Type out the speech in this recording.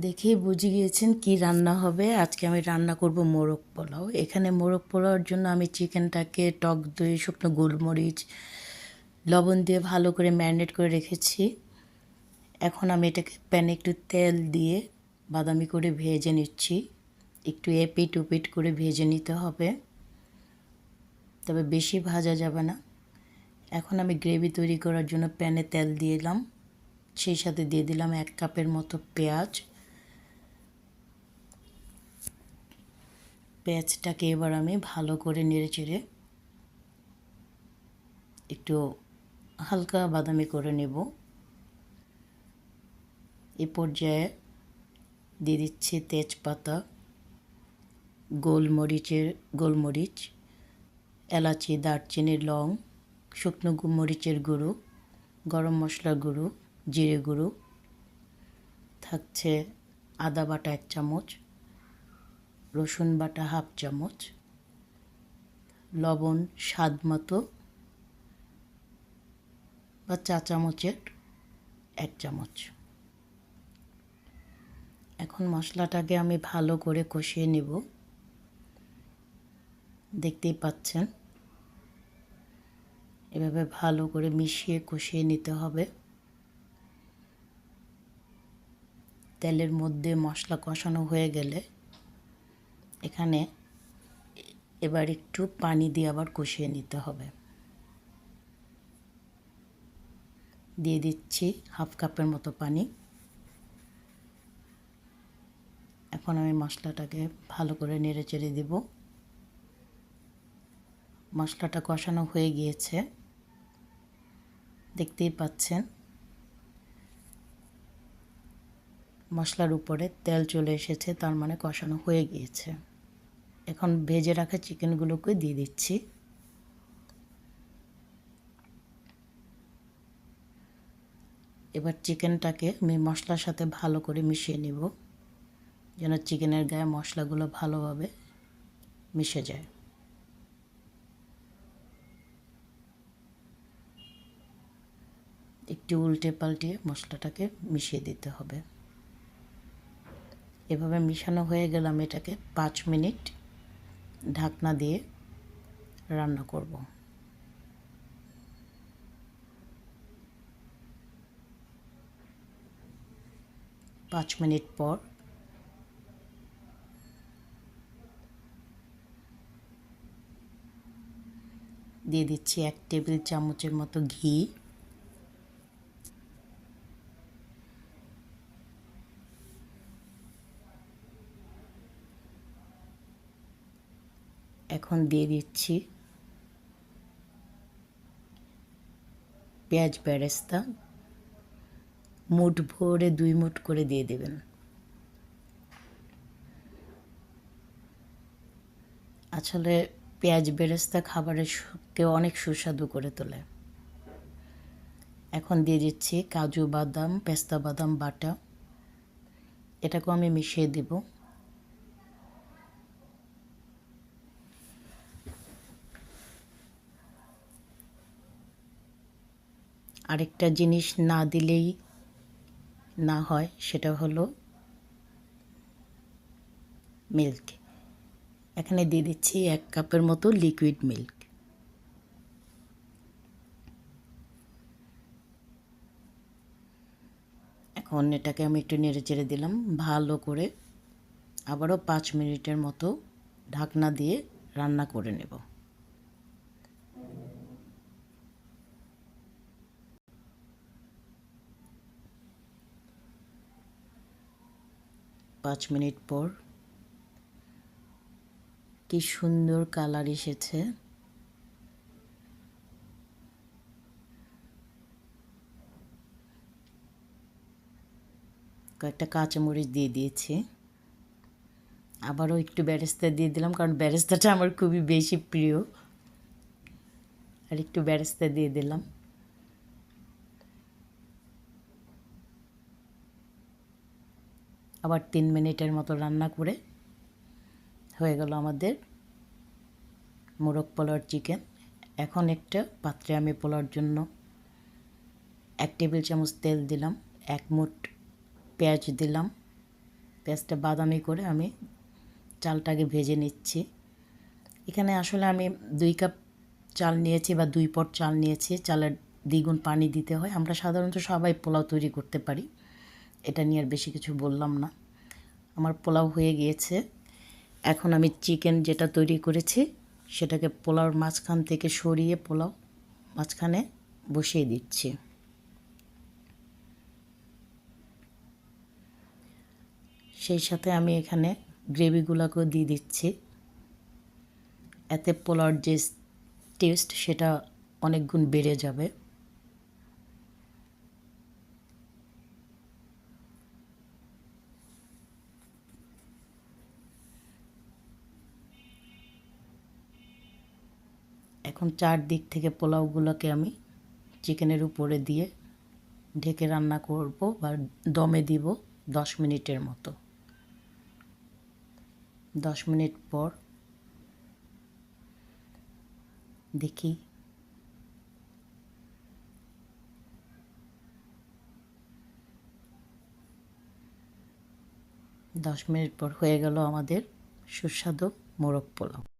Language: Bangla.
দেখেই বুঝে গিয়েছেন কি রান্না হবে। আজকে আমি রান্না করব মোরগ পোলাও। এখানে মোরগ পোলাওর জন্য আমি চিকেনটাকে টক দই, শুকনো গোলমরিচ, লবণ দিয়ে ভালো করে ম্যারিনেট করে রেখেছি। এখন আমি এটাকে প্যানে একটু তেল দিয়ে বাদামি করে ভেজে নিচ্ছি। একটু এপিট ওপিট করে ভেজে নিতে হবে, তবে বেশি ভাজা যাবে না। এখন আমি গ্রেভি তৈরি করার জন্য প্যানে তেল দিয়ে দিলাম, সেই সাথে দিয়ে দিলাম 1 কাপের মতো পেঁয়াজ। পেঁয়াজটাকে এবার আমি ভালো করে নেড়েচেড়ে একটু হালকা বাদামি করে নেব। এ পর্যায়ে দিয়ে দিচ্ছি তেজপাতা, গোলমরিচ, এলাচি, দারচিনি, লং, শুকনো মরিচের গুঁড়ো, গরম মশলার গুঁড়ো, জিরে গুঁড়ো, থাকছে আদা বাটা 1 চামচ, রসুন বাটা 1/2 চামচ, লবণ স্বাদ মতো বা চা চামচের 1 চামচ। এখন মশলাটাকে আমি ভালো করে কষিয়ে নেব। দেখতেই পাচ্ছেন এভাবে ভালো করে মিশিয়ে কষিয়ে নিতে হবে। তেলের মধ্যে মশলা কষানো হয়ে গেলে এখানে এবার একটু পানি দিয়ে আবার কষিয়ে নিতে হবে। দিয়ে দিচ্ছি 1/2 কাপের মতো পানি। এখন আমি মশলাটাকে ভালো করে নেড়েচেড়ে দেব। মশলাটা কষানো হয়ে গিয়েছে, দেখতেই পাচ্ছেন মশলার উপরে তেল চলে এসেছে, তার মানে কষানো হয়ে গিয়েছে। এখন ভেজে রাখা চিকেনগুলোকে দিয়ে দিচ্ছি। এবার চিকেনটাকে আমি মশলার সাথে ভালো করে মিশিয়ে নিব, যেন চিকেনের গায়ে মশলাগুলো ভালোভাবে মিশে যায়। একটু উল্টে পাল্টিয়ে মশলাটাকে মিশিয়ে দিতে হবে। এভাবে মিশানো হয়ে গেলে আমি এটাকে 5 মিনিট ঢাকনা দিয়ে রান্না করব। 5 মিনিট পর দিয়ে দিচ্ছি 1 টেবিল চামচের মতো ঘি। এখন দিয়ে দিচ্ছি পেঁয়াজ বেরেস্তা, মুঠ ভরে 2 মুঠ করে দিয়ে দেবেন। আসলে পেঁয়াজ বেরেস্তা খাবারকে অনেক সুস্বাদু করে তোলে। এখন দিয়ে দিচ্ছি কাজু বাদাম, পেস্তা বাদাম বাটা, এটাকেও আমি মিশিয়ে দেব। আরেকটা জিনিস না দিলেই না হয়, সেটা হলো মিল্ক। এখানে দিয়ে দিচ্ছি 1 কাপের মতো লিকুইড মিল্ক। এখন এটাকে আমি একটু নেড়েচেড়ে দিলাম ভালো করে। আবারও 5 মিনিটের মতো ঢাকনা দিয়ে রান্না করে নেব। 5 মিনিট পর কি সুন্দর কালার এসেছে। কয়েকটা কাঁচামরিচ দিয়ে দিয়েছি। আবারও একটু বেরেস্তা দিয়ে দিলাম, কারণ বেরেস্তাটা আমার খুবই বেশি প্রিয়। আর একটু বেরেস্তা দিয়ে দিলাম। আবার 3 মিনিটের মতো রান্না করে হয়ে গেল আমাদের মোরগ পোলাওর চিকেন। এখন একটা পাত্রে আমি পোলাওর জন্য 1 টেবিল চামচ তেল দিলাম, 1 মুঠ পেঁয়াজ দিলাম, পেঁয়াজটা বাদামি করে আমি চালটাকে ভেজে নিচ্ছি। এখানে আসলে আমি 2 কাপ চাল নিয়েছি বা 2 পট চাল নিয়েছি। চালের দ্বিগুণ পানি দিতে হয়। আমরা সাধারণত সবাই পোলাও তৈরি করতে পারি, এটা নিয়ে আর বেশি কিছু বললাম না। আমার পোলাও হয়ে গিয়েছে। এখন আমি চিকেন যেটা তৈরি করেছি সেটাকে পোলাওর মাঝখান থেকে সরিয়ে পোলাও মাঝখানে বসিয়ে দিচ্ছি। সেই সাথে আমি এখানে গ্রেভিগুলোকেও দিয়ে দিচ্ছি। এতে পোলাওর যে টেস্ট সেটা অনেক গুণ বেড়ে যাবে। এখন চারদিক থেকে পোলাওগুলোকে আমি চিকেনের উপরে দিয়ে ঢেকে রান্না করব বা দমে দিব 10 মিনিটের মতো। 10 মিনিট পর দেখি, 10 মিনিট পর হয়ে গেল আমাদের সুস্বাদু মোরগ পোলাও।